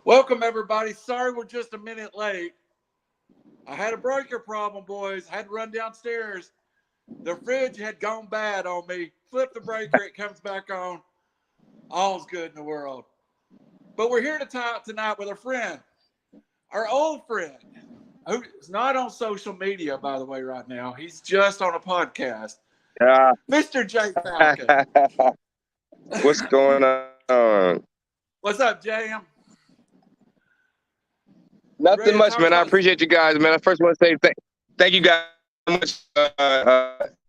Welcome, everybody. Sorry we're just a minute late. I had a breaker problem, boys. I had to run downstairs. The fridge had gone bad on me. Flip the breaker, it comes back on. All's good in the world. But we're here to talk tonight with a friend, our old friend, who's not on social media, by the way, right now. He's just on a podcast. Mr. J. Falcon. What's going on? What's up, JM? Nothing much, man. I appreciate you guys, man. I first want to say thank you guys so much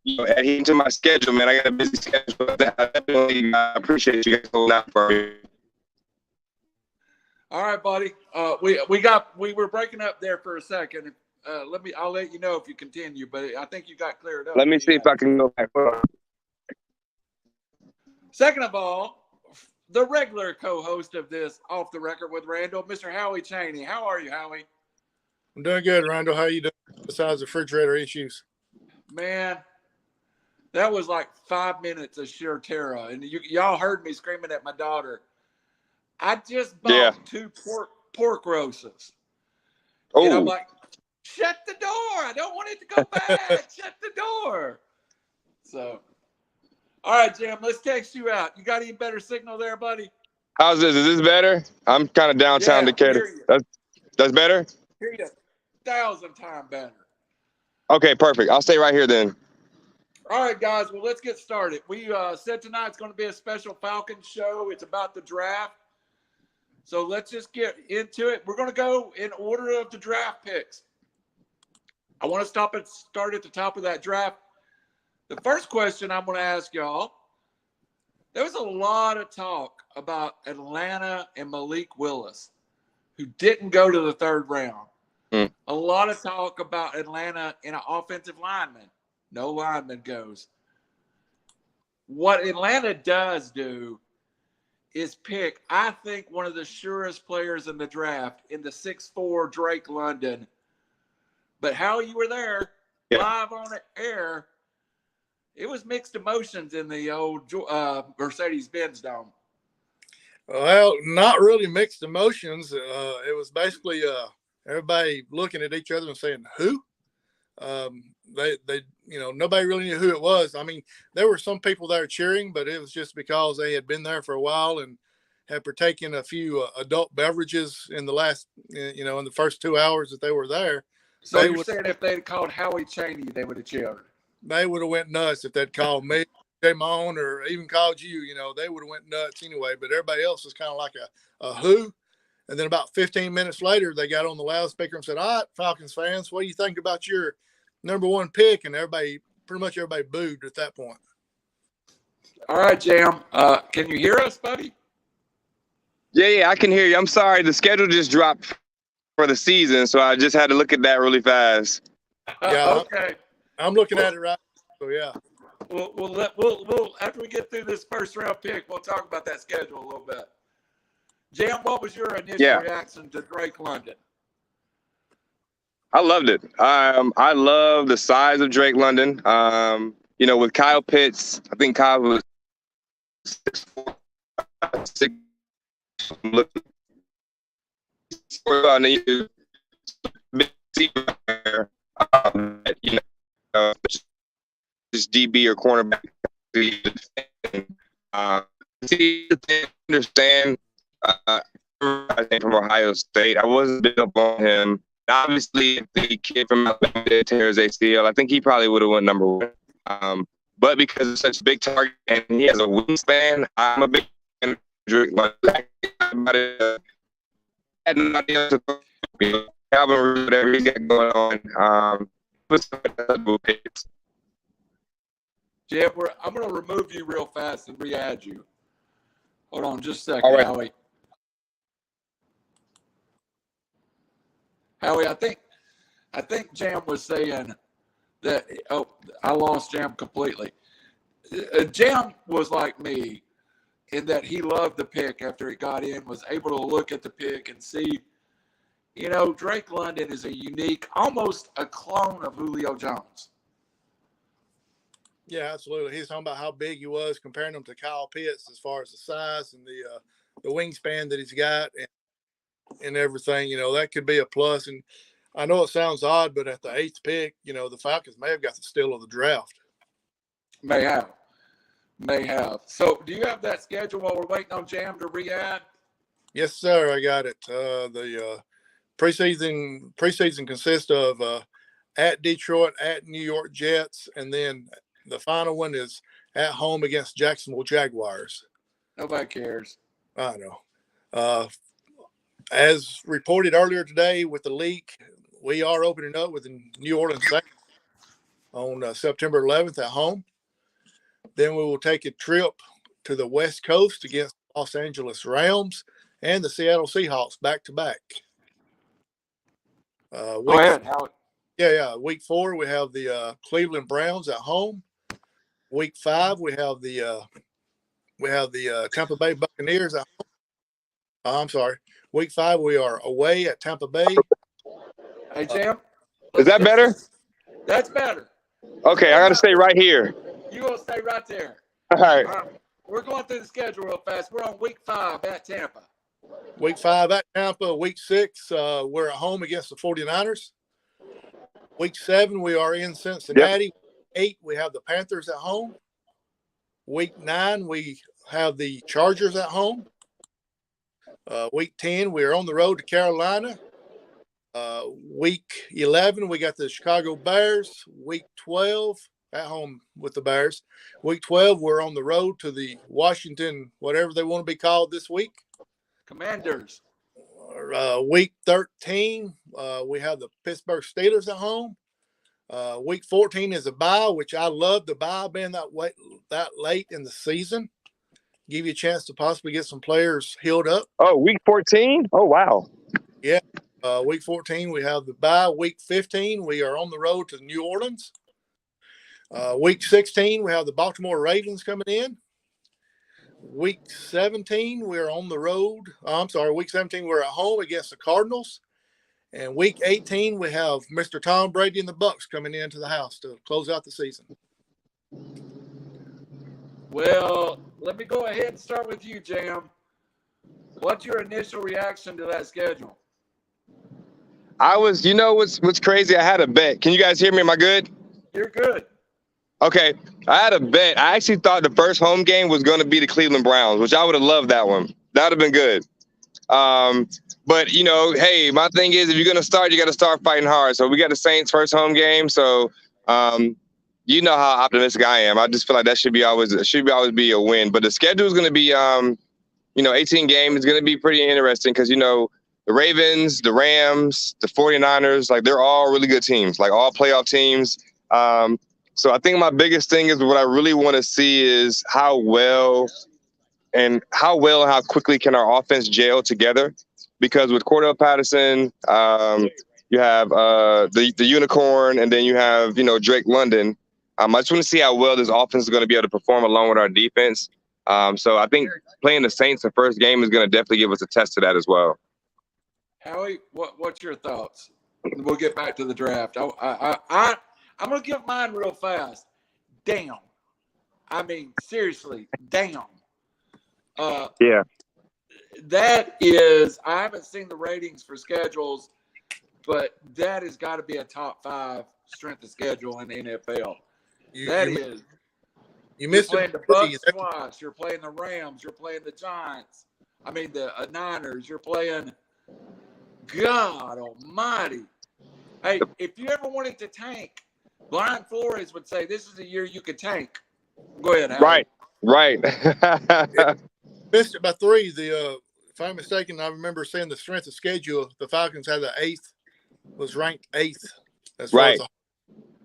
adhering to my schedule, man. I got a busy schedule. I appreciate you guys holding out for me. All right, buddy. We were breaking up there for a second. I'll let you know if you continue, but I think you got cleared up. Let me see if I can go back. Second of all, the regular co-host of this Off the Record with Randall, Mr. Howie Chaney. How are you, Howie? I'm doing good, Randall. How you doing besides the refrigerator issues? Man, that was like 5 minutes of sheer terror. And y'all heard me screaming at my daughter. I just bought 2 pork roasts. Oh. And I'm like, shut the door. I don't want it to go bad. Shut the door. So, all right, Jim, let's text you out. You got any better signal there, buddy? How's this? Is this better? I'm kind of downtown Decatur. That's better? Hear you 1,000 times better. Okay, perfect. I'll stay right here then. All right, guys. Well, let's get started. We said tonight's going to be a special Falcons show. It's about the draft. So let's just get into it. We're going to go in order of the draft picks. I want to start at the top of that draft. The first question I'm going to ask y'all, there was a lot of talk about Atlanta and Malik Willis, who didn't go to the 3rd round. A lot of talk about Atlanta and an offensive lineman. No lineman goes. What Atlanta does do is pick, I think, one of the surest players in the draft in the 6'4" Drake London. But how you were there, live on the air, it was mixed emotions in the old Mercedes-Benz Dome. Well, not really mixed emotions. It was basically everybody looking at each other and saying, "Who?" They nobody really knew who it was. I mean, there were some people there cheering, but it was just because they had been there for a while and had partaken a few adult beverages in the last, in the first 2 hours that they were there. So you're saying if they had called Howie Chaney, they would have cheered? They would have went nuts if they'd called me, Damon, or even called you. They would have went nuts anyway. But everybody else was kind of like a who. And then about 15 minutes later, they got on the loudspeaker and said, "All right, Falcons fans, what do you think about your number 1 pick?" And pretty much everybody booed at that point. All right, Jam. Can you hear us, buddy? Yeah, I can hear you. I'm sorry. The schedule just dropped for the season, so I just had to look at that really fast. Yeah. Okay. I'm looking at it right now, so yeah. We'll after we get through this first round pick, we'll talk about that schedule a little bit. Jam, what was your initial reaction to Drake London? I loved it. I love the size of Drake London. With Kyle Pitts, I think Kyle was 6'4", 6. Just DB or cornerback. Understand. From Ohio State, I wasn't big up on him. Obviously, the kid from Alabama tears ACL. I think he probably would have went number 1. But because it's such a big target and he has a wingspan, I'm a big fan of Drake. Calvin, whatever he got going on. Jeff, I'm going to remove you real fast and re-add you. Hold on just a second, all right. Howie. Howie, I think Jam was saying that. Oh, I lost Jam completely. Jam was like me in that he loved the pick after it got in, was able to look at the pick and see, Drake London is a unique, almost a clone of Julio Jones. Yeah, absolutely. He's talking about how big he was, comparing him to Kyle Pitts as far as the size and the wingspan that he's got. And and everything, that could be a plus. And I know it sounds odd, but at the 8th pick, the Falcons may have got the steal of the draft. May have. So do you have that schedule while we're waiting on Jam to re-add? Yes, sir. I got it. The preseason consists of at Detroit, at New York Jets, and then the final one is at home against Jacksonville Jaguars. Nobody cares. I know. As reported earlier today with the leak, we are opening up with the New Orleans Saints on September 11th at home. Then we will take a trip to the West Coast against Los Angeles Rams and the Seattle Seahawks back to back. Go ahead, Howie. Yeah. Week 4, we have the Cleveland Browns at home. Week 5, we have the Tampa Bay Buccaneers at home. I'm sorry. Week 5, we are away at Tampa Bay. Hey, Jam. Is that better? That's better. Okay, I got to stay right here. You will stay right there. All right. We're going through the schedule real fast. We're on week 5 at Tampa. Week 5 at Tampa. Week 6, we're at home against the 49ers. Week 7, we are in Cincinnati. Yep. 8, we have the Panthers at home. Week 9, we have the Chargers at home. Week 10, we are on the road to Carolina. Week 11, we got the Chicago Bears. Week 12, at home with the Bears. Week 12, we're on the road to the Washington, whatever they want to be called this week. Commanders. Week 13, we have the Pittsburgh Steelers at home. Week 14 is a bye, which I love the bye being that late in the season. Give you a chance to possibly get some players healed up. Oh, week 14? Oh, wow. Yeah. Week 14, we have the bye. Week 15, we are on the road to New Orleans. Week 16, we have the Baltimore Ravens coming in. Week 17, we're on the road. Week 17, we're at home against the Cardinals. And week 18, we have Mr. Tom Brady and the Bucs coming into the house to close out the season. Well, let me go ahead and start with you, Jam. What's your initial reaction to that schedule? What's crazy? I had a bet. Can you guys hear me? Am I good? You're good. Okay. I had a bet. I actually thought the first home game was going to be the Cleveland Browns, which I would have loved that one. That would have been good. But, hey, my thing is if you're going to start, you got to start fighting hard. So we got the Saints first home game. So, you know how optimistic I am. I just feel like that should always be a win. But the schedule is going to be, 18 games. It's going to be pretty interesting because, the Ravens, the Rams, the 49ers, like they're all really good teams, like all playoff teams. So I think my biggest thing is what I really want to see is how well and how quickly can our offense gel together. Because with Cordell Patterson, you have the unicorn, and then you have, Drake London. I just want to see how well this offense is going to be able to perform along with our defense. So I think playing the Saints the first game is going to definitely give us a test to that as well. Howie, what's your thoughts? We'll get back to the draft. I'm going to give mine real fast. Damn. I mean, seriously, damn. Yeah. That is, I haven't seen the ratings for schedules, but that has got to be a top 5 strength of schedule in the NFL. You missed playing the Bucs twice. You're playing the Rams. You're playing the Giants. I mean, the Niners. You're playing, God almighty. Hey, if you ever wanted to tank, Brian Flores would say this is the year you could tank. Go ahead, Howie. Right. Missed it by 3. If I'm mistaken, I remember saying the strength of schedule. The Falcons had the 8th, was ranked 8th as far as the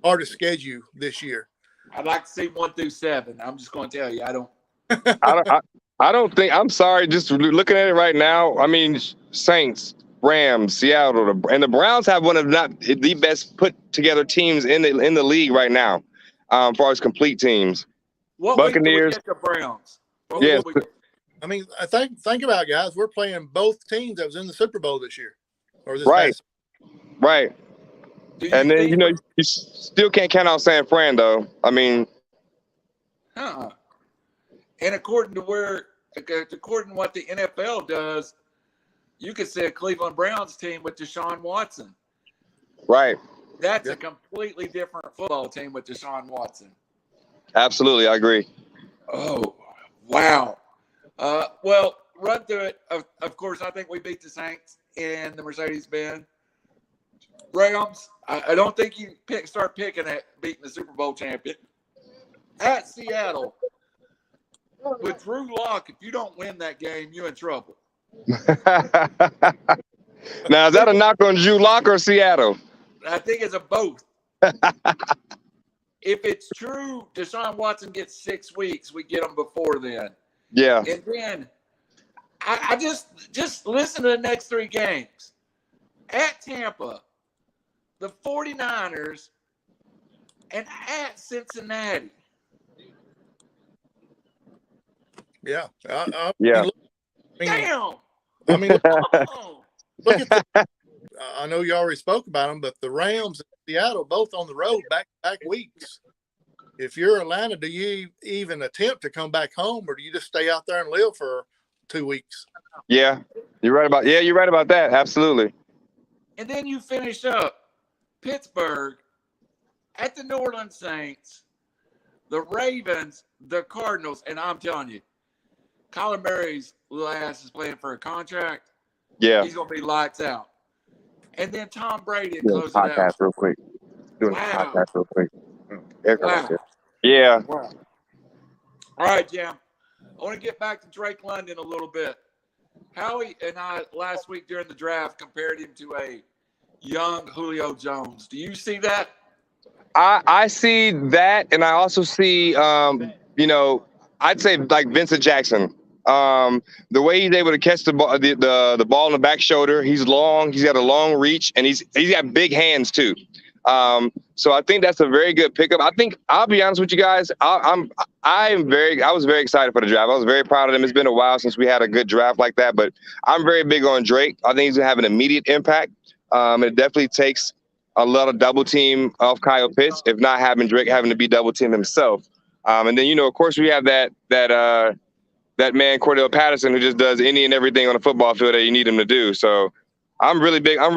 hardest schedule this year. I'd like to see 1 through 7. I'm just going to tell you, I don't. I don't think. I'm sorry. Just looking at it right now. I mean, Saints, Rams, Seattle, and the Browns have one of not the best put together teams in the league right now, as far as complete teams. What Buccaneers, week do we get the Browns? Yes. I mean, I think about it, guys. We're playing both teams that was in the Super Bowl this year, or this right. past. Right. And then you still can't count out San Fran though. I mean, And according to what the NFL does, you could say a Cleveland Browns team with Deshaun Watson. Right. That's a completely different football team with Deshaun Watson. Absolutely, I agree. Oh, wow. Well, run through it. Of course, I think we beat the Saints in the Mercedes-Benz. Rams, I don't think you start picking at beating the Super Bowl champion. At Seattle, with Drew Lock, if you don't win that game, you're in trouble. Now, is that a knock on Drew Lock or Seattle? I think it's a both. If it's true, Deshaun Watson gets 6 weeks. We get him before then. Yeah. And then I just listen to the next 3 games. At Tampa, the 49ers, and at Cincinnati. Yeah. Yeah. Damn. I mean, Oh. look at the, I know you already spoke about them, but the Rams and Seattle both on the road back-to-back weeks. If you're Atlanta, do you even attempt to come back home, or do you just stay out there and live for 2 weeks? Yeah. You're right about that. Absolutely. And then you finish up Pittsburgh, at the New Orleans Saints, the Ravens, the Cardinals, and I'm telling you, Kyler Murray's little ass is playing for a contract. Yeah. He's going to be lights out. And then Tom Brady Doing close a it out. podcast real quick. Wow. Wow. Yeah. Wow. All right, Jim. I want to get back to Drake London a little bit. Howie and I last week during the draft compared him to a young Julio Jones. Do you see that? I see that, and I also see, I'd say like Vincent Jackson. The way he's able to catch the ball, the ball in the back shoulder. He's long. He's got a long reach, and he's got big hands too. So I think that's a very good pickup. I think I'll be honest with you guys. I was very excited for the draft. I was very proud of him. It's been a while since we had a good draft like that, but I'm very big on Drake. I think he's gonna have an immediate impact. It definitely takes a lot of double team off Kyle Pitts, if not having Drake having to be double team himself. And then of course we have that man Cordell Patterson who just does any and everything on the football field that you need him to do. So I'm really big on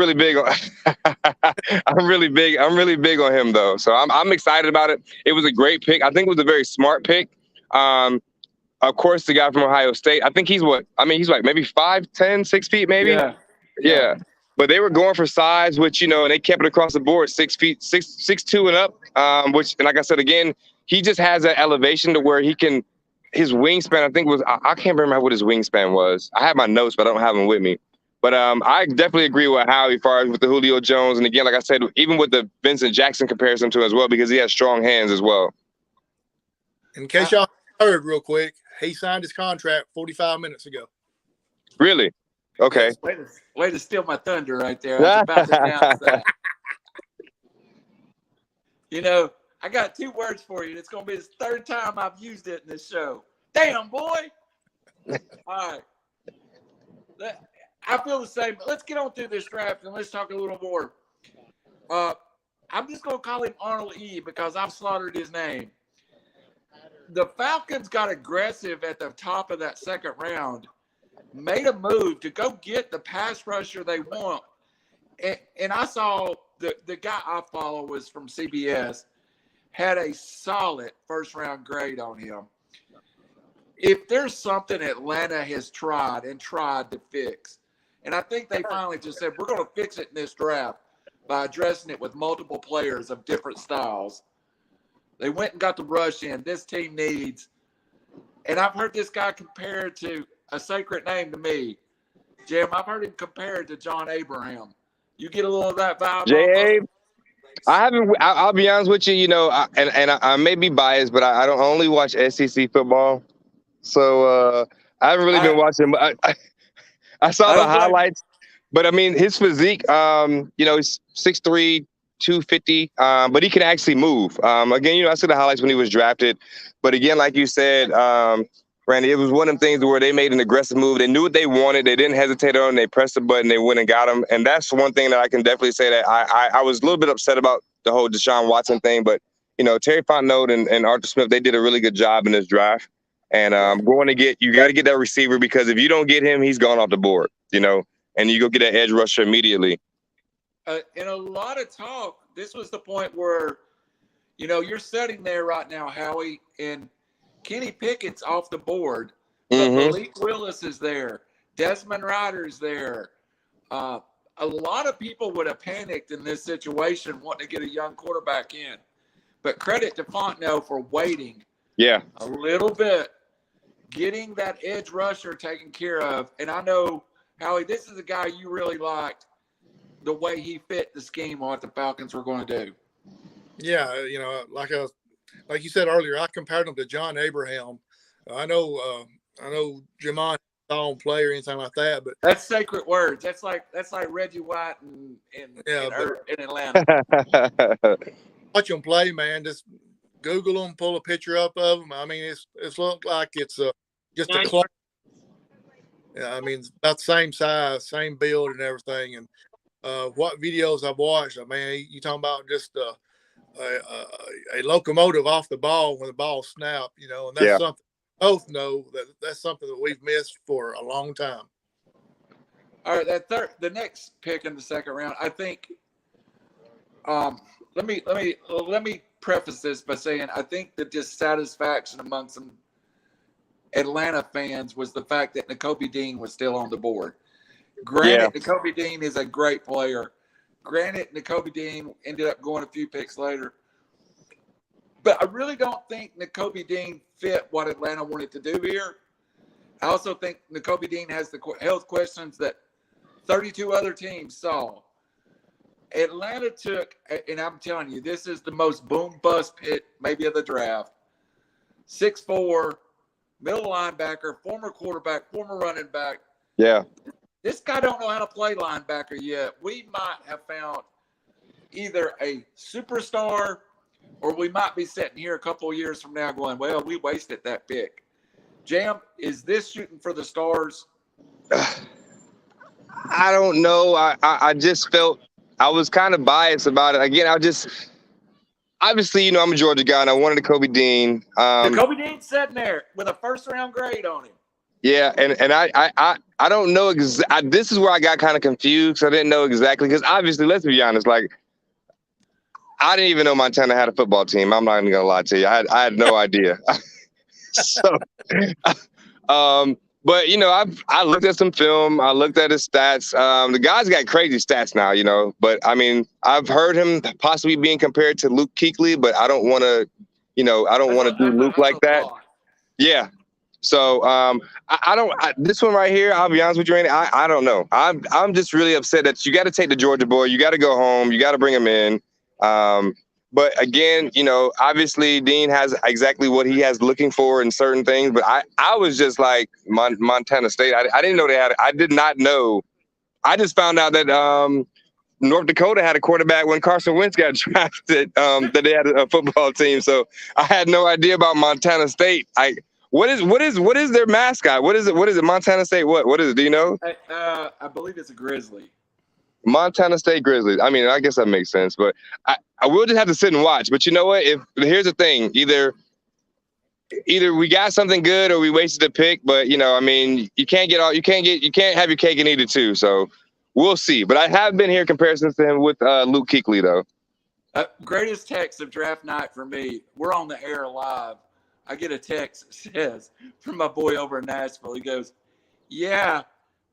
I'm really big on him though. So I'm excited about it. It was a great pick. I think it was a very smart pick. Of course, the guy from Ohio State. I think he's like maybe 5'10", 6 feet, maybe. Yeah. But they were going for size, which and they kept it across the board, 6 feet, 6'2" and up. Which, and like I said again, he just has that elevation to where he can. His wingspan, I think I can't remember what his wingspan was. I have my notes, but I don't have them with me. But I definitely agree with Howie as far as with the Julio Jones. And again, like I said, even with the Vincent Jackson comparison to him as well, because he has strong hands as well. In case y'all heard real quick, he signed his contract 45 minutes ago. Really? Okay. Way to steal my thunder right there. I was about to announce that. I got 2 words for you. It's going to be the 3rd time I've used it in this show. Damn, boy. All right. I feel the same. Let's get on through this draft and let's talk a little more. I'm just going to call him Arnold E because I've slaughtered his name. The Falcons got aggressive at the top of that 2nd round, made a move to go get the pass rusher they want. And I saw the guy I follow was from CBS, had a solid 1st-round grade on him. If there's something Atlanta has tried to fix, and I think they finally just said, we're going to fix it in this draft by addressing it with multiple players of different styles. They went and got the rush in. This team needs, and I've heard this guy compared to a sacred name to me. Jim, I've heard him compared to John Abraham. You get a little of that vibe? J.A., I haven't. I'll be honest with you. I may be biased, but I don't only watch SEC football, so I haven't really been watching. But I saw the highlights. But I mean, his physique. He's 6'3", 250, but he can actually move. Again, I saw the highlights when he was drafted. But again, like you said, Randy, it was one of them things where they made an aggressive move. They knew what they wanted. They didn't hesitate on it. They pressed the button. They went and got him. And that's one thing that I can definitely say that I was a little bit upset about the whole Deshaun Watson thing. But, Terry Fontenot and Arthur Smith, they did a really good job in this draft. And you got to get that receiver because if you don't get him, he's gone off the board. and you go get that edge rusher immediately. In a lot of talk, this was the point where, you're sitting there right now, Howie, and Kenny Pickett's off the board, but Malik Willis is there. Desmond Ryder's there. A lot of people would have panicked in this situation wanting to get a young quarterback in. But credit to Fontenot for waiting a little bit, getting that edge rusher taken care of. And I know, Howie, this is a guy you really liked, the way he fit the scheme on what the Falcons were going to do. Yeah, like you said earlier, I compared him to John Abraham. I know Jamon on play or anything like that, but that's sacred words. That's like Reggie White in Atlanta. Watch them play, man. Just Google them, pull a picture up of them. I mean, it's looked like it's just a clone. Yeah, I mean, it's about the same size, same build, and everything. And what videos I've watched, I mean, you talking about just a locomotive off the ball when the ball snapped, and that's something both know that's something that we've missed for a long time. All right, the next pick in the second round, I think. Let me preface this by saying I think the dissatisfaction among some Atlanta fans was the fact that Nakobe Dean was still on the board. Granted, Nakobe Dean is a great player. Granted, Nakobe Dean ended up going a few picks later. But I really don't think Nakobe Dean fit what Atlanta wanted to do here. I also think Nakobe Dean has the health questions that 32 other teams saw. Atlanta took, and I'm telling you, this is the most boom-bust pick maybe of the draft. 6'4", middle linebacker, former quarterback, former running back. Yeah. This guy don't know how to play linebacker yet. We might have found either a superstar or we might be sitting here a couple of years from now going, well, we wasted that pick. Jam, is this shooting for the stars? I don't know. I just felt I was kind of biased about it. Again, obviously, I'm a Georgia guy, and I wanted Nakobe Dean. Nakobe Dean's sitting there with a first-round grade on him. Yeah, and I don't know this is where I got kind of confused. I didn't know exactly because obviously, let's be honest, like I didn't even know Montana had a football team. I'm not even gonna lie to you. I had no idea. So, but I looked at some film. I looked at his stats. The guy's got crazy stats now, But I mean, I've heard him possibly being compared to Luke Kuechly, but I don't want to, I don't want to do Luke like that. Yeah. So this one right here, I'll be honest with you, Randy, I don't know. I'm just really upset that you got to take the Georgia boy. You got to go home. You got to bring him in. But again, obviously Dean has exactly what he has looking for in certain things. But I was just like Montana State. I didn't know they had. I did not know. I just found out that North Dakota had a quarterback when Carson Wentz got drafted. That they had a football team. So I had no idea about Montana State. What is their mascot? What is it? Montana State. What is it? Do you know? I believe it's a Grizzly. Montana State Grizzlies. I mean, I guess that makes sense, but I will just have to sit and watch. But you know what? Here's the thing: either we got something good or we wasted a pick. But I mean, you can't have your cake and eat it too. So we'll see. But I have been hearing comparisons to him with Luke Kuechly, though. Greatest text of draft night for me. We're on the air live. I get a text that says from my boy over in Nashville. He goes, "Yeah,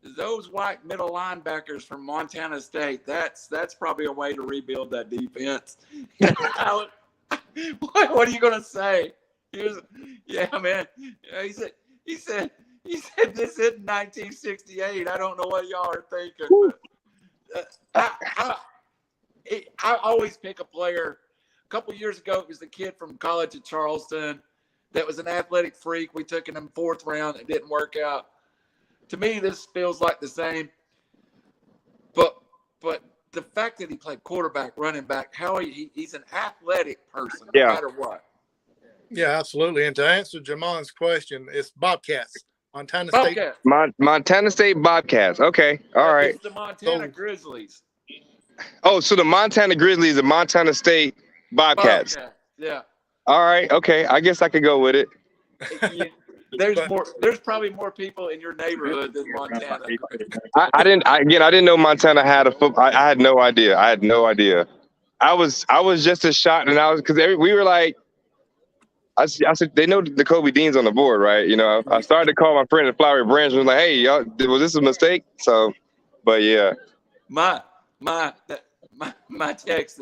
those white middle linebackers from Montana State, that's probably a way to rebuild that defense." What are you going to say? Yeah, man. He said this is 1968. I don't know what y'all are thinking. But, I always pick a player. A couple years ago, it was the kid from college at Charleston that was an athletic freak. We took him in the 4th round. It didn't work out. To me, this feels like the same. But the fact that he played quarterback, running back, he's an athletic person no matter what. Yeah, absolutely. And to answer Jamon's question, it's Bobcats. Montana State. Montana State Bobcats. Okay. All right. It's the Montana Grizzlies. Oh, so the Montana Grizzlies and Montana State Bobcats. Yeah. All right. Okay. I guess I could go with it. There's probably more people in your neighborhood than Montana. I didn't know Montana had a football. I had no idea. I was just as shocked, and because we were like, I said they know the Kobe Dean's on the board, right? I started to call my friend at Flowery Branch and was like, hey, y'all, was this a mistake? So, but yeah. My text,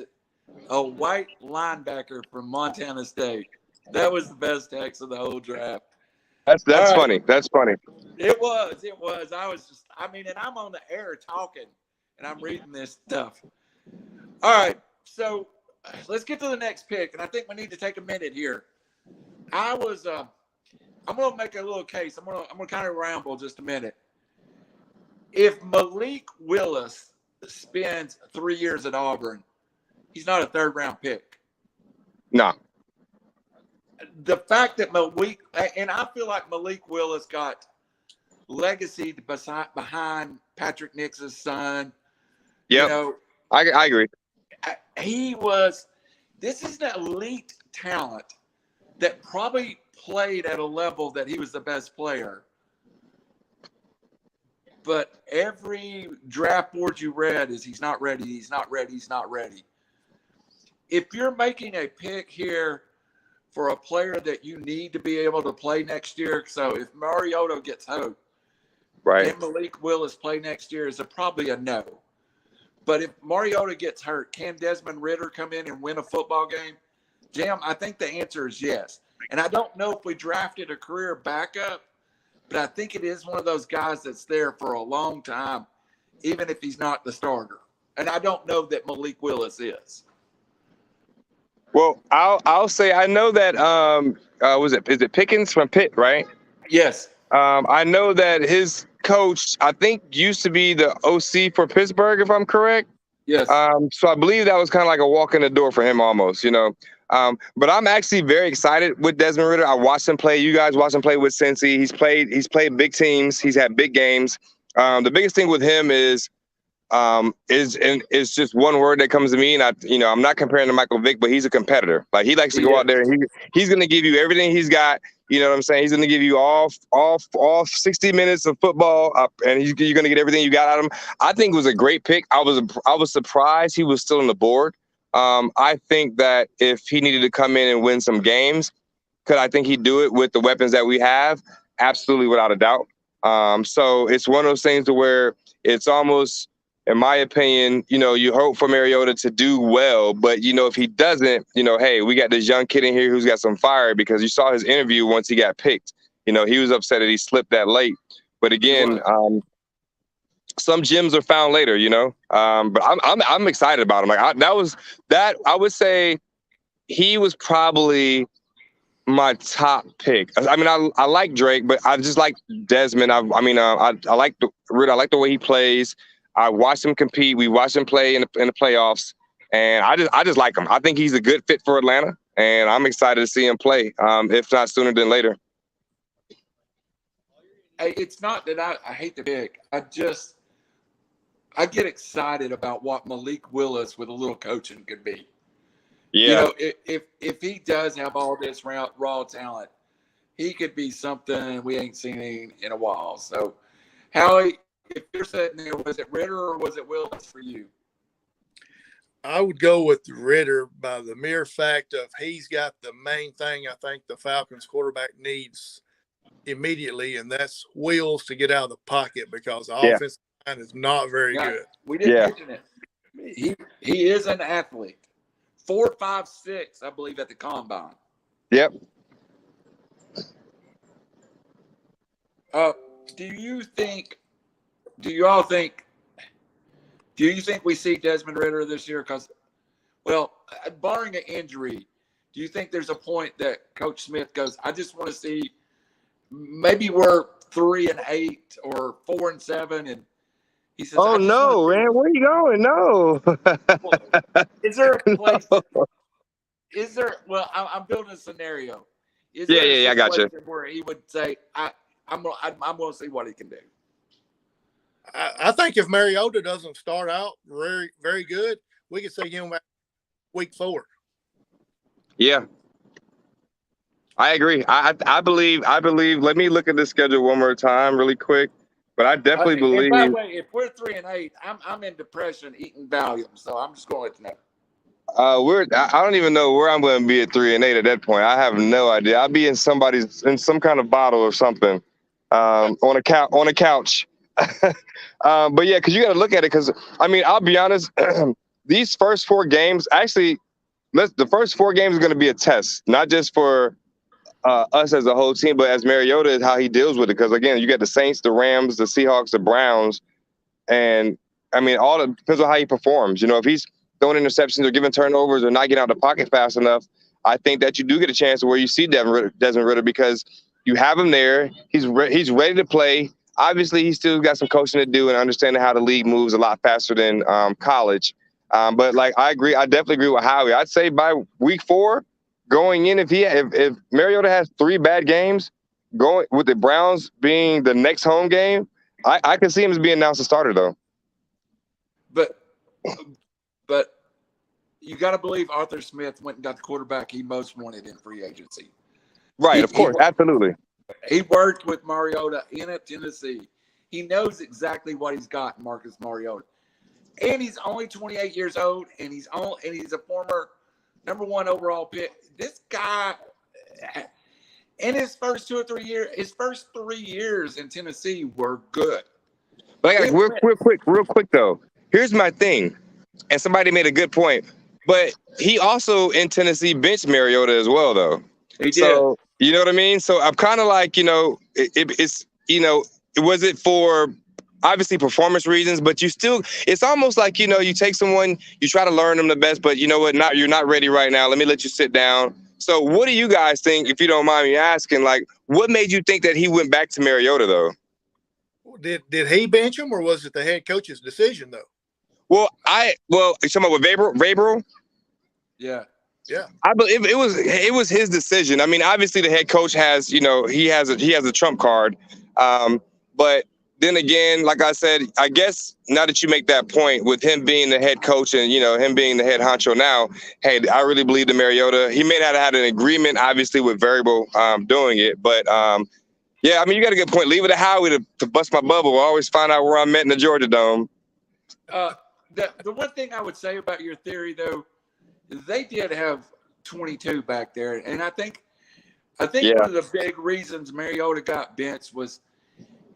a white linebacker from Montana State. That was the best text of the whole draft. That's funny. That's funny. It was. And I'm on the air talking, and I'm reading this stuff. All right, so let's get to the next pick, and I think we need to take a minute here. I'm going to make a little case. I'm going to kind of ramble just a minute. If Malik Willis spends 3 years at Auburn, he's not a third-round pick. No. The fact that and I feel like Malik Willis got legacy behind Patrick Nix's son. Yeah, I agree. This is an elite talent that probably played at a level that he was the best player. But every draft board you read is he's not ready, he's not ready, he's not ready. If you're making a pick here for a player that you need to be able to play next year, so if Mariota gets hurt, right, can Malik Willis play next year is probably a no. But if Mariota gets hurt, can Desmond Ridder come in and win a football game? Jam, I think the answer is yes. And I don't know if we drafted a career backup, but I think it is one of those guys that's there for a long time, even if he's not the starter. And I don't know that Malik Willis is. Well, I'll say I know that is it Pickens from Pitt, right? Yes. I know that his coach, I think, used to be the OC for Pittsburgh, if I'm correct. Yes. So I believe that was kind of like a walk in the door for him almost, But I'm actually very excited with Desmond Ridder. I watched him play. You guys watched him play with Cincy. He's played big teams. He's had big games. The biggest thing with him is just one word that comes to me, and I'm not comparing to Michael Vick, but he's a competitor. Like, he likes to go out there and he's going to give you everything he's got. You know what I'm saying? He's going to give you all 60 minutes of football, and you're going to get everything you got out of him. I think it was a great pick. I was surprised he was still on the board. I think that if he needed to come in and win some games, I think he'd do it with the weapons that we have? Absolutely, without a doubt. So it's one of those things to where it's almost, in my opinion, you hope for Mariota to do well, but if he doesn't, hey, we got this young kid in here who's got some fire, because you saw his interview once he got picked. He was upset that he slipped that late. But again, some gems are found later, But I'm excited about him. Like, I would say he was probably my top pick. I mean, I like Drake, but I just like Desmond. I like Ridder. I like the way he plays. I watched him compete. We watched him play in the playoffs, and I just like him. I think he's a good fit for Atlanta, and I'm excited to see him play, if not sooner than later. It's not that I hate the pick. I get excited about what Malik Willis with a little coaching could be. Yeah. If he does have all this raw talent, he could be something we ain't seen in a while. So, Howie, if you're sitting there, was it Ridder or was it Willis for you? I would go with Ridder by the mere fact of he's got the main thing I think the Falcons quarterback needs immediately, and that's wheels to get out of the pocket, because the offensive line is not very good. We didn't mention it. He is an athlete. 4.56, I believe, at the combine. Yep. Do you think we see Desmond Ridder this year? Because, barring an injury, do you think there's a point that Coach Smith goes, I just want to see, maybe we're 3-8 or 4-7, and he says, "Oh no, man, where are you going? No." Is there a place? Is there? Well, I'm building a scenario. Is there a I got you. Where he would say, I'm going to see what he can do. I think if Mariota doesn't start out very, very good, we could see him week 4. Yeah. I agree. I believe. Let me look at the schedule one more time, really quick. But I definitely And by the believe. way, if we're 3-8, I'm in depression eating Valium, so I'm just going to let you know. I don't even know where I'm going to be at 3-8 at that point. I have no idea. I'll be in some kind of bottle or something, on a couch. But yeah, because you got to look at it. Because I mean, I'll be honest. These first 4 games, actually, the first 4 games are going to be a test, not just for us as a whole team, but as Mariota is how he deals with it. Because again, you got the Saints, the Rams, the Seahawks, the Browns, and I mean, all it depends on how he performs. You know, if he's throwing interceptions or giving turnovers or not getting out of the pocket fast enough, I think that you do get a chance where you see Desmond Ritter because you have him there. He's ready to play. Obviously, he's still got some coaching to do and understanding how the league moves a lot faster than college. But like I agree, I definitely agree with Howie. I'd say by week 4, going in, if Mariota has 3 bad games, going with the Browns being the next home game, I can see him as being announced a starter though. But you got to believe Arthur Smith went and got the quarterback he most wanted in free agency. Right, of course, absolutely. He worked with Mariota in Tennessee. He knows exactly what he's got in Marcus Mariota. And he's only 28 years old, and he's a former #1 overall pick. This guy, in his first 2 or 3 years, his first 3 years in Tennessee were good. But I got real quick though. Here's my thing, and somebody made a good point. But he also in Tennessee benched Mariota as well, though. He did. So you know what I mean. So I'm kind of like, it's was it for obviously performance reasons, but it's almost like, you take someone, you try to learn them the best, but you know what, you're not ready right now. Let me let you sit down. So what do you guys think, if you don't mind me asking, like what made you think that he went back to Mariota though? Did he bench him, or was it the head coach's decision though? Well, you're talking about with Vrabel? Yeah. I believe it was his decision. I mean, obviously the head coach has, he has a trump card. But then again, like I said, I guess now that you make that point with him being the head coach and, him being the head honcho now, hey, I really believe that Mariota, he may not have had an agreement, obviously, with Vrabel doing it. But, yeah, I mean, you got a good point. Leave it to Howie to bust my bubble. We'll always find out where I'm at in the Georgia Dome. The one thing I would say about your theory, though, is they did have 22 back there. And I think one of the big reasons Mariota got benched was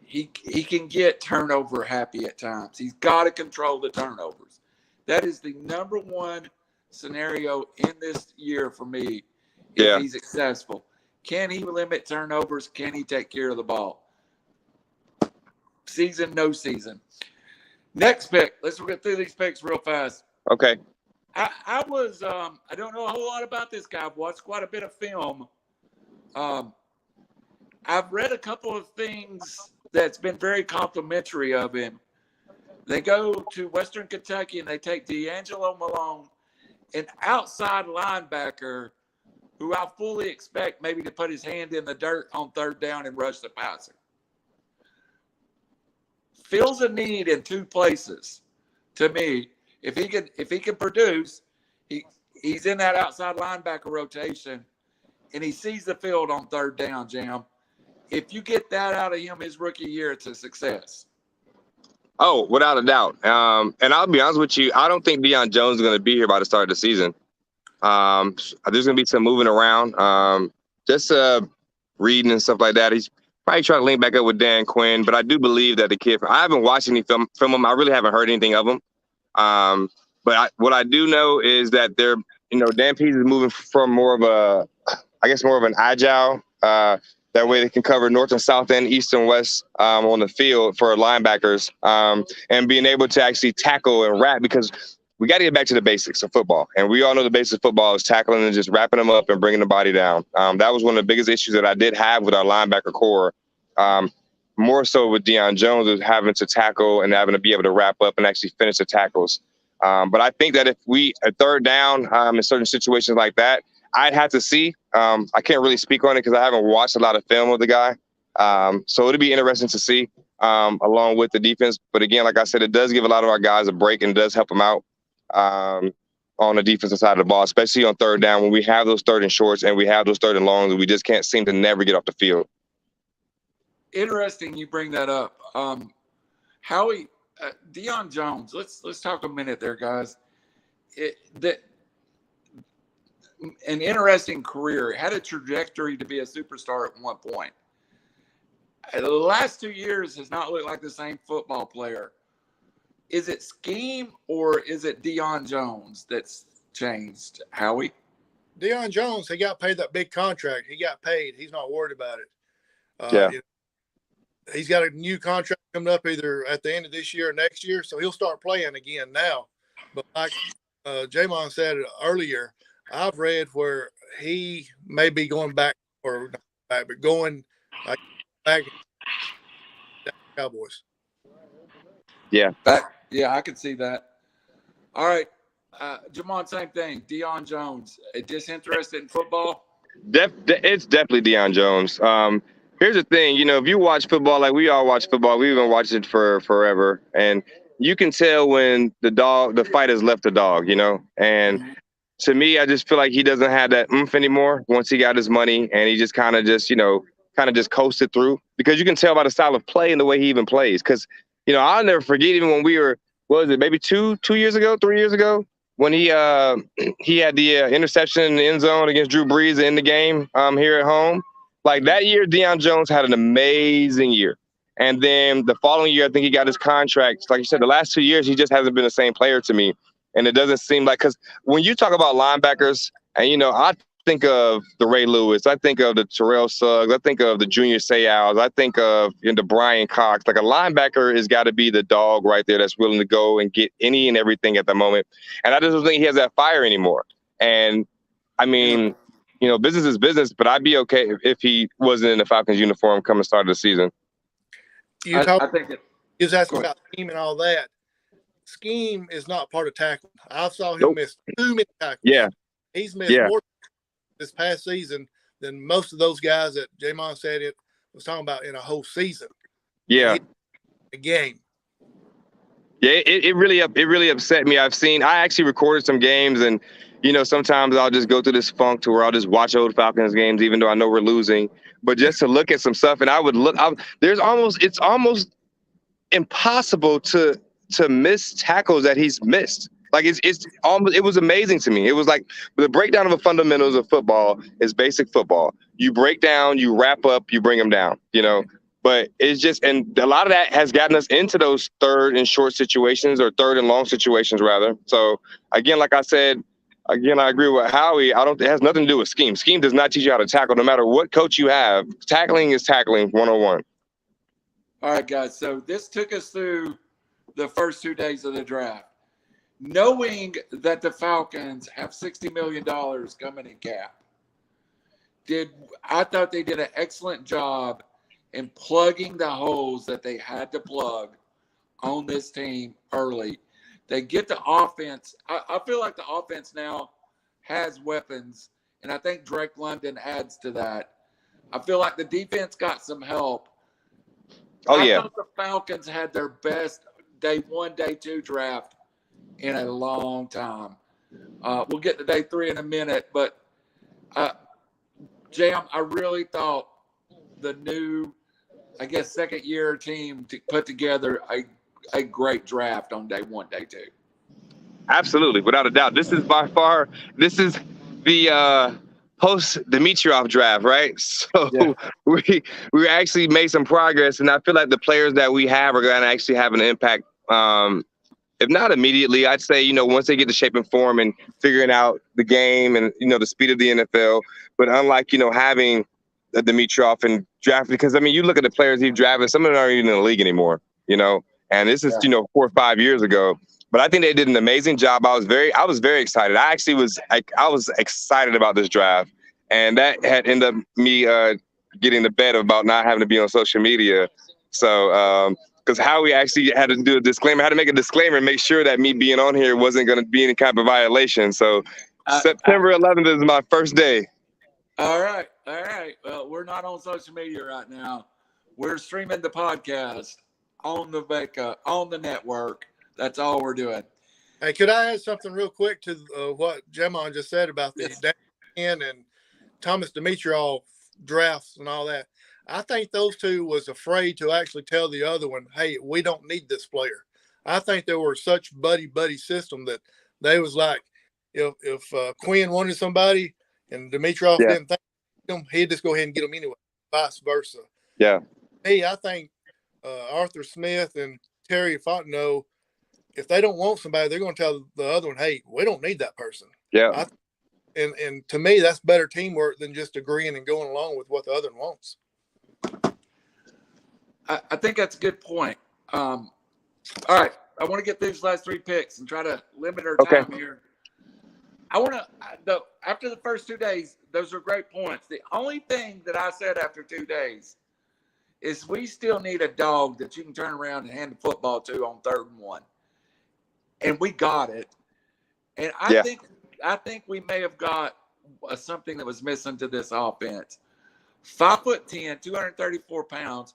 he can get turnover happy at times. He's got to control the turnovers. That is the #1 scenario in this year for me if he's successful. Can he limit turnovers? Can he take care of the ball? Season, no season. Next pick. Let's get through these picks real fast. Okay. I don't know a whole lot about this guy. I've watched quite a bit of film. I've read a couple of things that's been very complimentary of him. They go to Western Kentucky and they take Deangelo Malone, an outside linebacker who I fully expect maybe to put his hand in the dirt on 3rd down and rush the passer. Fills a need in 2 places to me. If he can produce, he's in that outside linebacker rotation, and he sees the field on 3rd down, Jam. If you get that out of him his rookie year, it's a success. Oh, without a doubt. And I'll be honest with you, I don't think Deion Jones is going to be here by the start of the season. There's going to be some moving around, just reading and stuff like that. He's probably trying to link back up with Dan Quinn, but I do believe that the kid, I haven't watched any film from him. I really haven't heard anything of him. But what I do know is that they're, Dan Pease is moving from more of an agile, that way they can cover north and south and east and west on the field for linebackers, and being able to actually tackle and wrap, because we got to get back to the basics of football. And we all know the basics of football is tackling and just wrapping them up and bringing the body down. That was one of the biggest issues that I did have with our linebacker core. More so with Deion Jones, was having to tackle and having to be able to wrap up and actually finish the tackles. But I think that if we a 3rd down in certain situations like that, I'd have to see. I can't really speak on it because I haven't watched a lot of film of the guy. So it'll be interesting to see along with the defense. But again, like I said, it does give a lot of our guys a break and does help them out. on the defensive side of the ball, especially on third down when we have those third and shorts and we have those third and longs. We just can't seem to never get off the field. Interesting you bring that up. Howie, Deion Jones, let's talk a minute there, guys. An interesting career, had a trajectory to be a superstar at one point. The last 2 years has not looked like the same football player. Is it scheme or is it Deion Jones that's changed, Howie? Deion Jones, he got paid that big contract. He got paid. He's not worried about it. Yeah. He's got a new contract coming up either at the end of this year or next year, so he'll start playing again now. But like Jamon said earlier, I've read where he may be going back, or not back, but going back to the Cowboys. Yeah. Yeah, I could see that. All right. Jamon, same thing. Deion Jones, disinterested in football? It's definitely Deion Jones. Here's the thing, if you watch football, like we all watch football, we've been watching it for forever, and you can tell when the fight has left the dog, and to me, I just feel like he doesn't have that oomph anymore once he got his money, and he just kind of just coasted through, because you can tell by the style of play and the way he even plays. Because, I'll never forget, even when we were, what was it, maybe 3 years ago, when he had the interception in the end zone against Drew Brees in the game here at home. Like that year, Deion Jones had an amazing year. And then the following year, I think he got his contract. Like you said, the last 2 years, he just hasn't been the same player to me. And it doesn't seem like, because when you talk about linebackers, and, I think of the Ray Lewis, I think of the Terrell Suggs, I think of the Junior Seau's, I think of the Brian Cox. Like a linebacker has got to be the dog right there that's willing to go and get any and everything at the moment. And I just don't think he has that fire anymore. And, I mean, business is business, but I'd be okay if he wasn't in the Falcons uniform coming start of the season. He was asking about scheme and all that. Scheme is not part of tackling. I saw him miss too many tackles. Yeah. He's missed more this past season than most of those guys that Jamon said it was talking about in a whole season. Yeah. A game. Yeah, it really upset me. I actually recorded some games, and sometimes I'll just go through this funk to where I'll just watch old Falcons games, even though I know we're losing. But just to look at some stuff, and I would look. It's almost impossible to miss tackles that he's missed. Like it was amazing to me. It was like the breakdown of the fundamentals of football is basic football. You break down, you wrap up, you bring them down. But it's just, and a lot of that has gotten us into those third and short situations, or third and long situations rather. So again, like I said, I agree with Howie. It has nothing to do with scheme. Scheme does not teach you how to tackle, no matter what coach you have. Tackling is tackling 101. All right, guys. So this took us through the first 2 days of the draft. Knowing that the Falcons have $60 million coming in cap, I thought they did an excellent job in plugging the holes that they had to plug on this team early. They get the offense. I feel like the offense now has weapons, and I think Drake London adds to that. I feel like the defense got some help. I thought the Falcons had their best day 1, day 2 draft in a long time. We'll get to day 3 in a minute, but Jam, I really thought the new, second year team to put together a great draft on day 1, day 2. Absolutely, without a doubt. This is the post Dimitroff draft, right? So we actually made some progress, and I feel like the players that we have are going to actually have an impact. If not immediately, I'd say, once they get to shape and form and figuring out the game and, the speed of the NFL. But unlike, having a Dimitroff and draft, because, you look at the players he drafted, some of them aren't even in the league anymore, and this is, 4 or 5 years ago. But I think they did an amazing job. I was very excited. I actually was excited about this draft, and that had ended up me getting the bet about not having to be on social media. So, because Howie actually had to do a disclaimer, had to make a disclaimer and make sure that me being on here wasn't going to be any kind of violation. So September 11th is my first day. All right. Well, we're not on social media right now. We're streaming the podcast on the network. That's all we're doing. Hey, could I add something real quick to what Jamon just said about the Dan and Thomas Dimitrov drafts and all that? I think those two was afraid to actually tell the other one, hey, we don't need this player. I think they were such buddy system that they was like, if Quinn wanted somebody and Dimitrov didn't think him, he'd just go ahead and get him anyway, vice versa. Yeah. Hey, I think Arthur Smith and Terry Fontenot, if they don't want somebody, they're going to tell the other one, hey, we don't need that person. Yeah. And to me, that's better teamwork than just agreeing and going along with what the other one wants. I think that's a good point. All right. I want to get these last three picks and try to limit our time here. I want to, after the first 2 days, those are great points. The only thing that I said after 2 days is we still need a dog that you can turn around and hand the football to on 3rd and 1. And we got it. And I think we may have got something that was missing to this offense. 5'10", 234 pounds,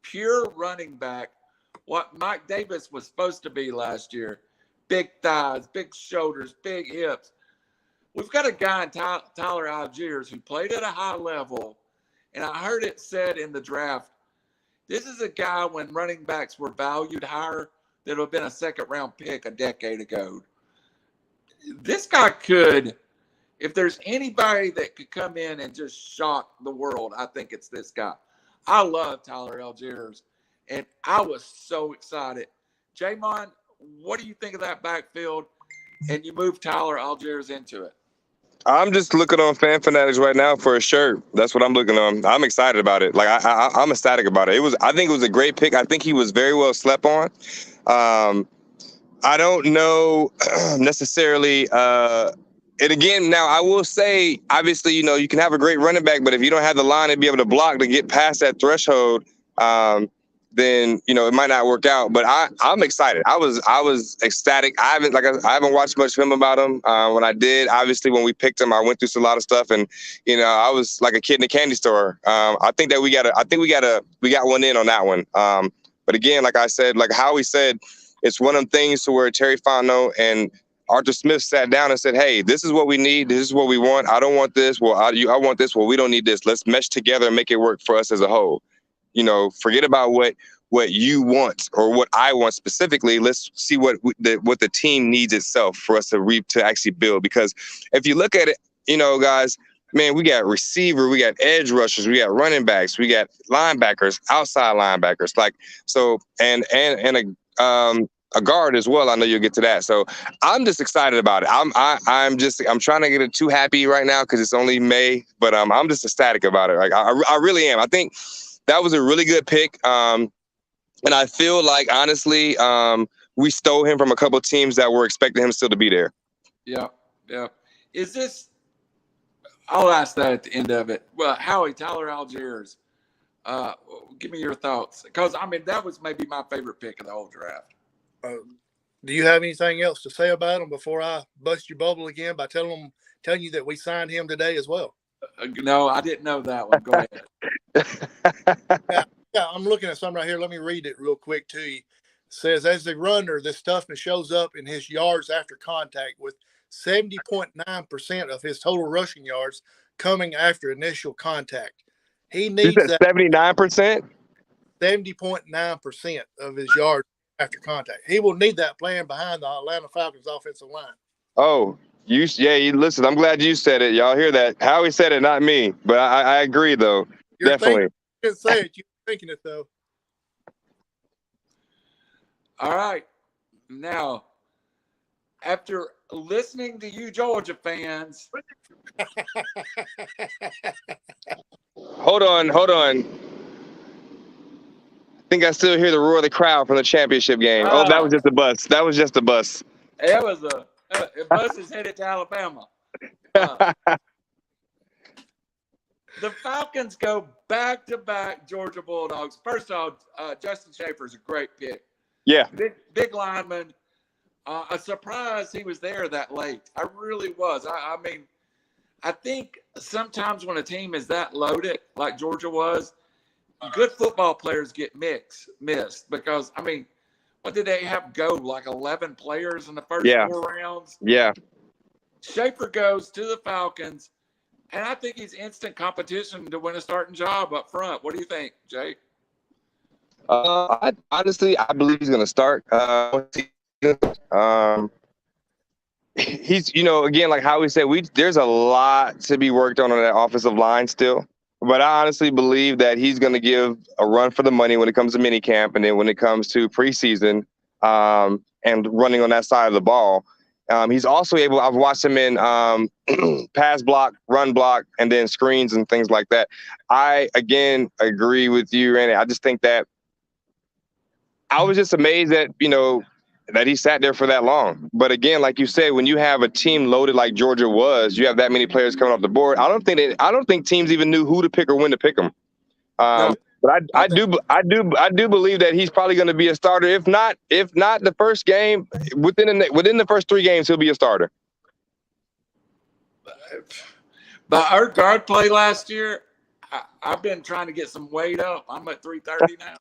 pure running back, what Mike Davis was supposed to be last year. Big thighs, big shoulders, big hips. We've got a guy in Tyler Allgeier who played at a high level, and I heard it said in the draft, this is a guy when running backs were valued higher that would have been a 2nd-round pick a decade ago. This guy could, if there's anybody that could come in and just shock the world, I think it's this guy. I love Tyler Allgeier, and I was so excited. Jamon, what do you think of that backfield? And you move Tyler Allgeier into it. I'm just looking on Fan Fanatics right now for a shirt. That's what I'm looking on. I'm excited about it. Like I'm ecstatic about it. I think it was a great pick. I think he was very well slept on. I don't know necessarily. And again, now I will say, obviously, you can have a great running back, but if you don't have the line to be able to block to get past that threshold, then it might not work out. But I'm excited. I was ecstatic. I haven't watched much film about him. When I did, obviously, when we picked him, I went through a lot of stuff, and I was like a kid in a candy store. I think that we got one in on that one. But again, like I said, like Howie said, it's one of them things to where Terry Fontenot and Arthur Smith sat down and said, hey, this is what we need. This is what we want. I don't want this. Well, I want this. Well, we don't need this. Let's mesh together and make it work for us as a whole. Forget about what you want or what I want specifically. Let's see what the team needs itself for us to actually build. Because if you look at it, guys, man, we got receiver, we got edge rushers, we got running backs, we got linebackers, outside linebackers, and a guard as well. I know you'll get to that. So I'm just excited about it. I'm trying to get it too happy right now because it's only May, but I'm just ecstatic about it. Like I really am. I think that was a really good pick. And I feel like, honestly, we stole him from a couple of teams that were expecting him still to be there. Yeah. Is this – I'll ask that at the end of it. Well, Howie, Tyler Allgeier, give me your thoughts. Because, that was maybe my favorite pick of the whole draft. Do you have anything else to say about him before I bust your bubble again by telling you that we signed him today as well? No, I didn't know that one. Go ahead. Yeah, I'm looking at something right here. Let me read it real quick to you. It says, as a runner, this toughness shows up in his yards after contact, with 70.9% of his total rushing yards coming after initial contact. He needs that 79%? 70.9% of his yards after contact. He will need that playing behind the Atlanta Falcons offensive line. Oh, listen, I'm glad you said it. Y'all hear that? Howie said it, not me. But I agree, though. Definitely. You didn't say it. You're thinking it, though. All right. Now, after listening to you Georgia fans. Hold on. I think I still hear the roar of the crowd from the championship game. Oh, that was just a bus. It was a bus is headed to Alabama. The Falcons go back-to-back Georgia Bulldogs. First off, Justin Schaefer is a great pick. Yeah. Big lineman. A surprise he was there that late. I really was. I think sometimes when a team is that loaded, like Georgia was, good football players get missed because, what did they have go? Like 11 players in the first 4 rounds? Yeah. Schaefer goes to the Falcons, and I think he's instant competition to win a starting job up front. What do you think, Jay? I believe he's going to start. He's, again, like Howie said, there's a lot to be worked on that offensive line still. But I honestly believe that he's going to give a run for the money when it comes to minicamp, and then when it comes to preseason and running on that side of the ball. He's also able. I've watched him in pass block, run block, and then screens and things like that. I again agree with you, Randy. I just think that I was just amazed that that he sat there for that long. But again, like you said, when you have a team loaded like Georgia was, you have that many players coming off the board. I don't think teams even knew who to pick or when to pick them. No. But I do believe that he's probably going to be a starter. If not the first game, within the first 3 games, he'll be a starter. But our guard play last year, I've been trying to get some weight up. I'm at 330 now.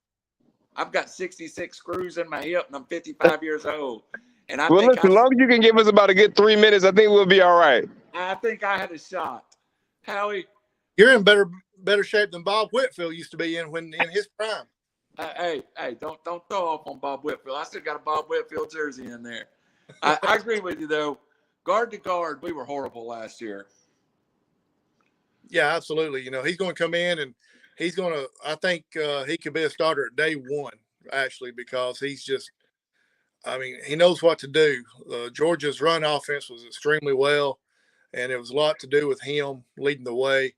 I've got 66 screws in my hip, and I'm 55 years old. And as long as you can give us about a good 3 minutes, I think we'll be all right. I think I had a shot. Howie, you're in better shape than Bob Whitfield used to be in his prime. Hey, don't throw off on Bob Whitfield. I still got a Bob Whitfield jersey in there. I agree with you though. Guard to guard, we were horrible last year. Yeah, absolutely. He's going to come in and he's going to. I think he could be a starter at day 1 actually, because he's just. I mean, he knows what to do. Georgia's run offense was extremely well, and it was a lot to do with him leading the way.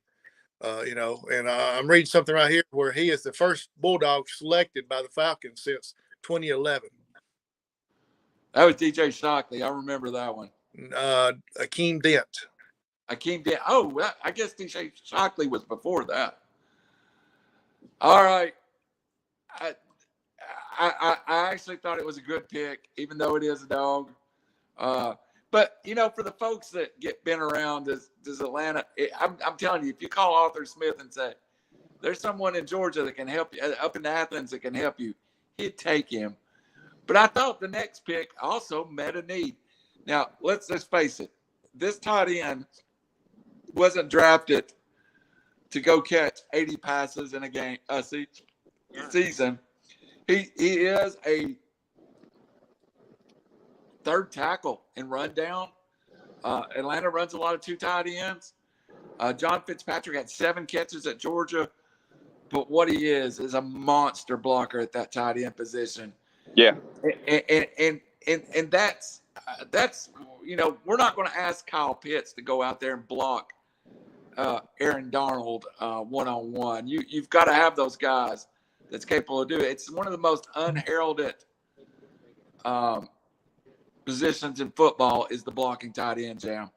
And I'm reading something right here where he is the first Bulldog selected by the Falcons since 2011. That was DJ Shockley. I remember that one. Akeem Dent. Oh, I guess DJ Shockley was before that. All right. I actually thought it was a good pick, even though it is a dog. But, for the folks that been around, does Atlanta, I'm telling you, if you call Arthur Smith and say, there's someone in Georgia that can help you, up in Athens that can help you, he'd take him. But I thought the next pick also met a need. Now, let's face it. This tight end wasn't drafted to go catch 80 passes in a season. He is a third tackle in rundown. Atlanta runs a lot of 2 tight ends. John FitzPatrick had 7 catches at Georgia, but what he is a monster blocker at that tight end position. Yeah, and that's we're not going to ask Kyle Pitts to go out there and block Aaron Darnold one-on-one. You've got to have those guys that's capable of doing it. It's one of the most unheralded positions in football is the blocking tight end, Jam.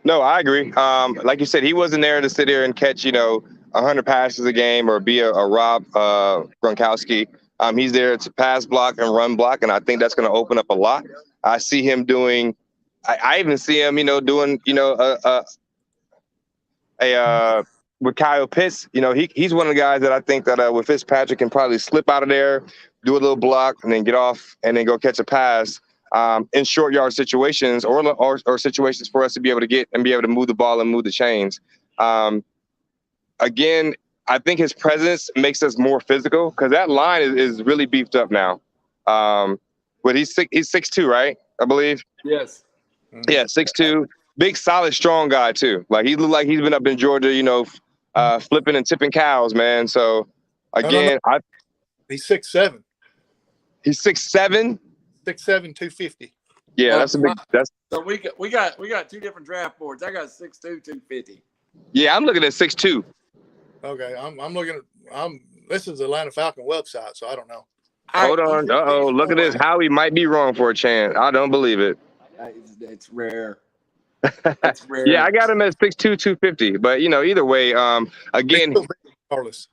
No, I agree. Like you said, he wasn't there to sit there and catch, 100 passes a game or be a Rob Gronkowski. He's there to pass block and run block, and I think that's going to open up a lot. I see him doing – I even see him, doing, with Kyle Pitts. He's one of the guys that I think that with FitzPatrick can probably slip out of there, do a little block, and then get off and then go catch a pass in short yard situations or situations for us to be able to get and be able to move the ball and move the chains. Again, I think his presence makes us more physical because that line is really beefed up now. But he's 6'2", right? I believe. Yes. Yeah, 6'2", big, solid, strong guy too. Like he looked like he's been up in Georgia, flipping and tipping cows, man. So again, he's 6'7". He's 6'7". 6'7", 250. Yeah, that's a big. That's so we got 2 different draft boards. I got 6'2", 250. Yeah, I'm looking at 6'2". Okay, I'm looking at this is the Atlanta Falcon website, so I don't know. Hold on. Look at this. Howie might be wrong for a chance. I don't believe it. It's rare. It's rare. Yeah, I got him at 6'2", 250. But either way, again, Carlos.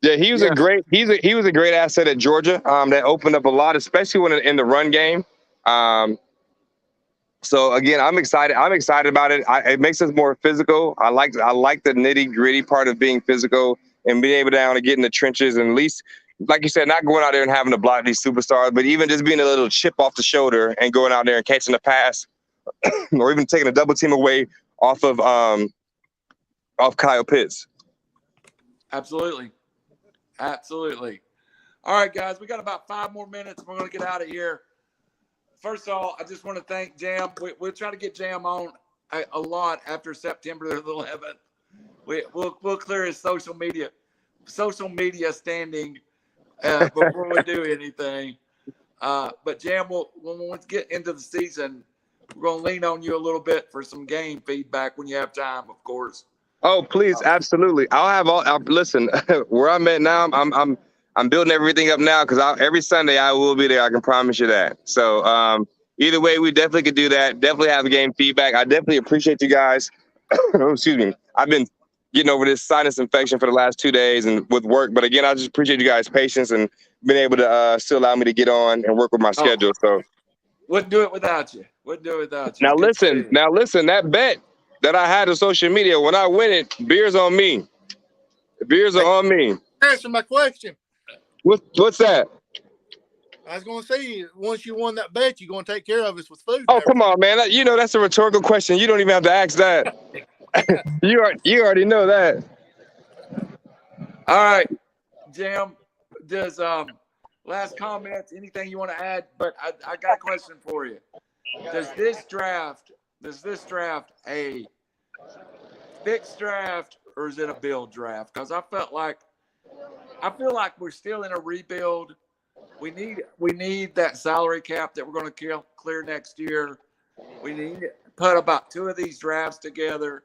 Yeah, he was a great asset at Georgia. That opened up a lot, especially when in the run game. So again, I'm excited. I'm excited about it. It makes us more physical. I like the nitty gritty part of being physical and being able to get in the trenches and at least like you said, not going out there and having to block these superstars, but even just being a little chip off the shoulder and going out there and catching a pass or even taking a double team away off of Kyle Pitts. Absolutely. Absolutely. All right, guys, we got about 5 more minutes. We're going to get out of here. First of all, I just want to thank Jam. We'll try to get Jam on a lot after September the 11th. We'll clear his social media standing before we do anything. But Jam, when we get into the season, we're going to lean on you a little bit for some game feedback when you have time, of course. Oh, please, absolutely. Listen, where I'm at now, I'm building everything up now because every Sunday I will be there. I can promise you that. So either way, we definitely could do that. Definitely have game feedback. I definitely appreciate you guys. Excuse me. I've been getting over this sinus infection for the last 2 days and with work. But again, I just appreciate you guys' patience and being able to still allow me to get on and work with my schedule. So wouldn't do it without you. Now listen, that bet that I had on social media, when I win it, beers on me. The beers are on me. Answer my question. What's that? I was going to say, once you won that bet, you're going to take care of us with food. Oh, come on, man. You know, that's a rhetorical question. You don't even have to ask that. You already know that. All right, Jam, does last comments, anything you want to add? But I got a question for you. Does this draft a fixed draft or is it a build draft? Because I feel like we're still in a rebuild. We need that salary cap that we're going to clear next year. We need to put about 2 of these drafts together,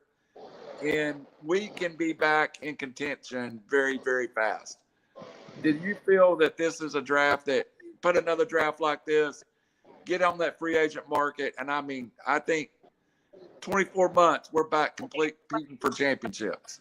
and we can be back in contention very, very fast. Did you feel that this is a draft that put another draft like this, get on that free agent market? And I mean, I think 24 months, we're back competing for championships.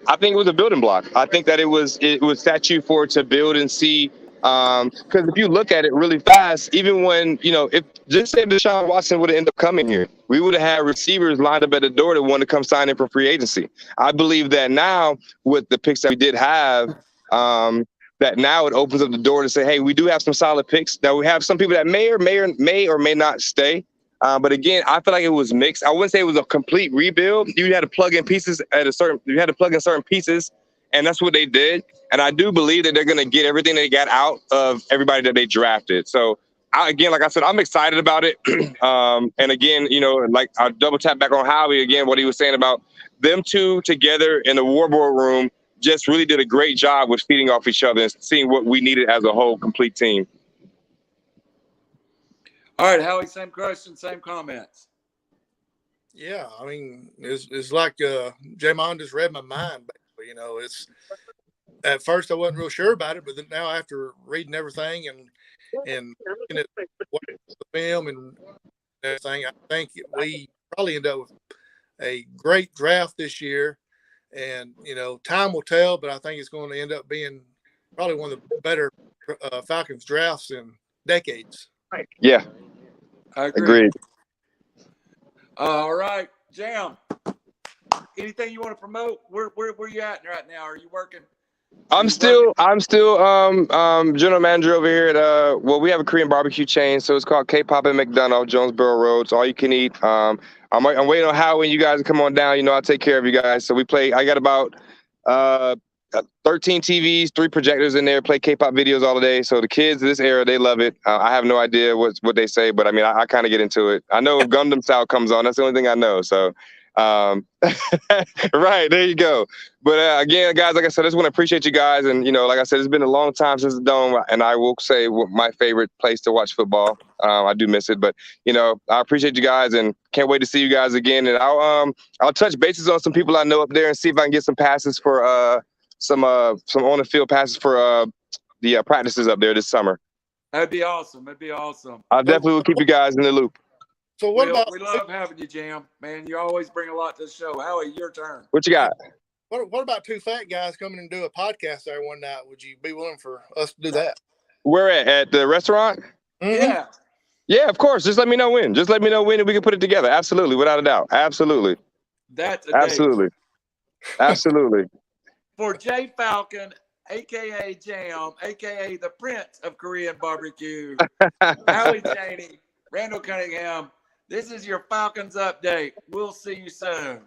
I think it was a building block. I think that it was set you for to build and see. Because if you look at it really fast, even when, if just say Deshaun Watson would have ended up coming here, we would have had receivers lined up at the door that want to come sign in for free agency. I believe that now with the picks that we did have, that now it opens up the door to say, hey, we do have some solid picks. Now we have some people that may or may not stay. But again, I feel like it was mixed. I wouldn't say it was a complete rebuild. You had to plug in certain pieces, and that's what they did. And I do believe that they're going to get everything they got out of everybody that they drafted. So like I said, I'm excited about it. And again, like I'll double tap back on Howie again, what he was saying about them two together in the warboard room just really did a great job with feeding off each other and seeing what we needed as a whole complete team. All right, Howie, same question, same comments. Yeah, I mean, it's like J-Mon just read my mind. Basically. It's at first I wasn't real sure about it, but then now after reading everything and looking at the film and everything, I think we probably end up with a great draft this year. And, time will tell, but I think it's going to end up being probably one of the better Falcons drafts in decades. Yeah. I agree. Agreed. All right, Jam. Anything you want to promote? Where you at right now? Are you working? I'm still general manager over here at we have a Korean barbecue chain, so it's called K-Pop and McDonald, Jonesboro Road. It's all you can eat. I'm waiting on Howie and you guys to come on down. I'll take care of you guys. So I got about 13 TVs, 3 projectors in there, play K-pop videos all day. So the kids of this era, they love it. I have no idea what they say, but I mean, I kind of get into it. I know if Gundam Style comes on, that's the only thing I know. So, right, there you go. But again, guys, like I said, I just want to appreciate you guys. And, like I said, it's been a long time since the Dome, and I will say my favorite place to watch football. I do miss it, but, I appreciate you guys and can't wait to see you guys again. And I'll touch bases on some people I know up there and see if I can get some passes for some on the field passes for the practices up there this summer. That'd be awesome. I definitely will keep you guys in the loop. So we love having you, Jam. Man, you always bring a lot to the show. Howie, your turn. What you got? What about 2 fat guys coming and do a podcast there one night? Would you be willing for us to do that? Where at the restaurant? Mm-hmm. Yeah. Yeah, of course. Just let me know when. And we can put it together. Absolutely, without a doubt. Absolutely. That's a absolutely. date. Absolutely. For Jay Falcon, a.k.a. Jam, a.k.a. the Prince of Korean barbecue, Howie Chaney, Randall Cunningham. This is your Falcons update. We'll see you soon.